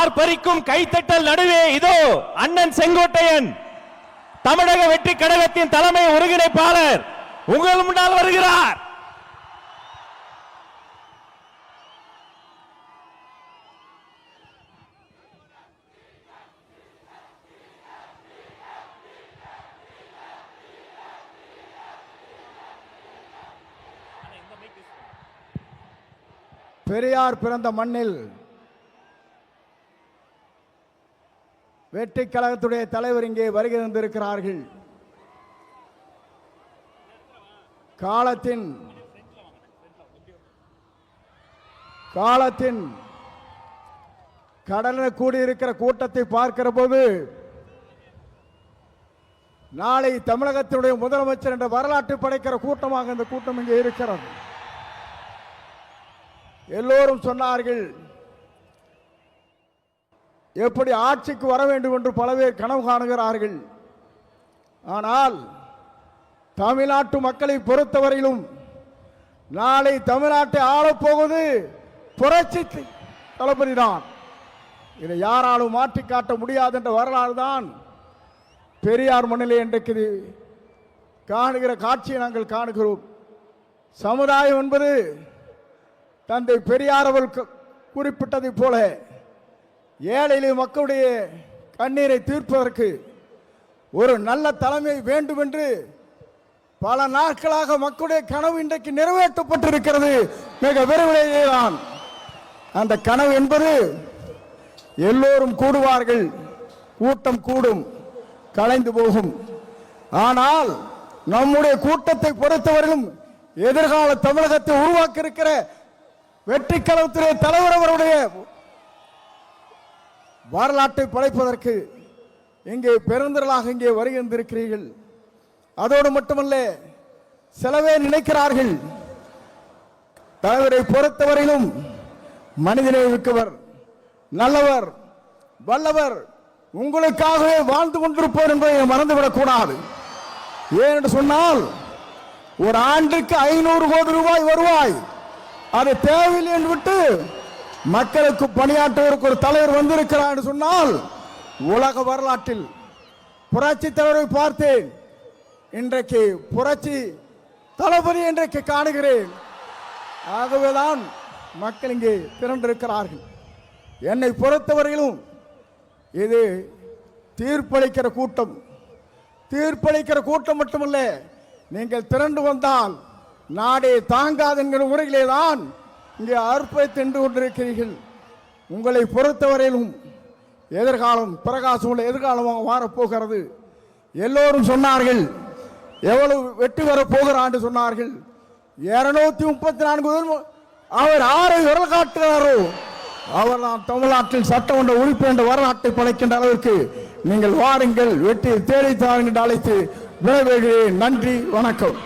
ஆர்ப்பரிக்கும் கைத்தட்டல் நடுவே இதோ அண்ணன் செங்கோட்டையன் தமிழக வெற்றி கழகத்தின் தலைமை ஒருங்கிணைப்பாளர் உங்கள் முன்னால் வருகிறார். பெரியார் பிறந்த மண்ணில் வெற்றி கழகத்துடைய தலைவர் இங்கே வருகை தந்திருக்கிறார்கள். காலத்தின் கடலில் கூடியிருக்கிற கூட்டத்தை பார்க்கிற போது நாளை தமிழகத்தினுடைய முதலமைச்சர் என்ற வரலாற்று படைக்கிற கூட்டமாக இந்த கூட்டம் இங்கே இருக்கிறது. எல்லோரும் சொன்னார்கள், எப்படி ஆட்சிக்கு வர வேண்டும் என்று பல பேர் கனவு காணுகிறார்கள். ஆனால் தமிழ்நாட்டு மக்களை பொறுத்தவரையிலும் நாளை தமிழ்நாட்டை ஆளப்போவது புரட்சி தளபதி தான். இதை யாராலும் மாற்றி காட்ட முடியாது என்ற வரலாறு தான் பெரியார் மண்ணிலே இன்றைக்கு காணுகிற காட்சியை நாங்கள் காணுகிறோம். சமுதாயம் என்பது தந்தை பெரியார் அவர்கள் குறிப்பிட்டதை போல ஏழை மக்களுடைய கண்ணீரை தீர்ப்பதற்கு ஒரு நல்ல தலைமை வேண்டும் என்று பல நாட்களாக மக்களுடைய கனவு இன்றைக்கு நிறைவேற்றப்பட்டிருக்கிறது. மிக விரைவிலேயே தான் அந்த கனவு என்பது எல்லோரும் கூடுவார்கள், கூட்டம் கூடும், கலைந்து போகும். ஆனால் நம்முடைய கூட்டத்தை பொறுத்தவரையிலும் எதிர்கால தமிழகத்தை உருவாக்க இருக்கிற வெற்றி கழகத்துடைய தலைவர் அவருடைய வரலாற்றை படைப்பதற்கு இங்கே பெருந்திரளாக இங்கே வருகின்றிருக்கிறீர்கள். அதோடு மட்டுமல்ல, சிலவே நினைக்கிறார்கள் தலைவரை பொறுத்தவரையிலும் மனிதனை மிக்கவர், நல்லவர், வல்லவர், உங்களுக்காகவே வாழ்ந்து கொண்டிருப்பவர் என்பதை மறந்துவிடக் கூடாது. ஏனென்று சொன்னால் ஒரு ஆண்டுக்கு 500 கோடி ரூபாய் வருவாய் அது தேவையில்லை என்று விட்டு மக்களுக்கு பணியாற்றுவதற்கு ஒரு தலைவர் வந்திருக்கிறார் என்று சொன்னால் உலக வரலாற்றில் புரட்சி தலைவரை பார்த்தேன், இன்றைக்கு புரட்சி தளபதி இன்றைக்கு காணுகிறேன். ஆகவேதான் மக்கள் இங்கே திரண்டிருக்கிறார்கள். என்னை பொறுத்தவரையிலும் இது தீர்ப்பளிக்கிற கூட்டம். தீர்ப்பளிக்கிற கூட்டம் மட்டுமல்ல, நீங்கள் திரண்டு வந்தால் நாடே தாங்காது என்கிற முறையிலே தான் இங்கே அர்ப்பணித்து நின்று கொண்டிருக்கிறீர்கள். உங்களை பொறுத்தவரையிலும் எதிர்காலம் பிரகாசமுள்ள எதிர்காலமாக மாறப்போகிறது. எல்லோரும் சொன்னார்கள், எவ்வளவு வெற்றி வரப் போகிறான் சொன்னார்கள். 234 அவர் ஆரை விரல் காட்டுகிறாரோ அவர் தான் தமிழ்நாட்டில் சட்டமன்ற உறுப்பினர் என்ற வரலாற்றை படைக்கின்ற அளவிற்கு நீங்கள் வாருங்கள், வெற்றி தேடி தாருங்கள் என்று அழைத்து விடைபெறுகிறேன். நன்றி, வணக்கம்.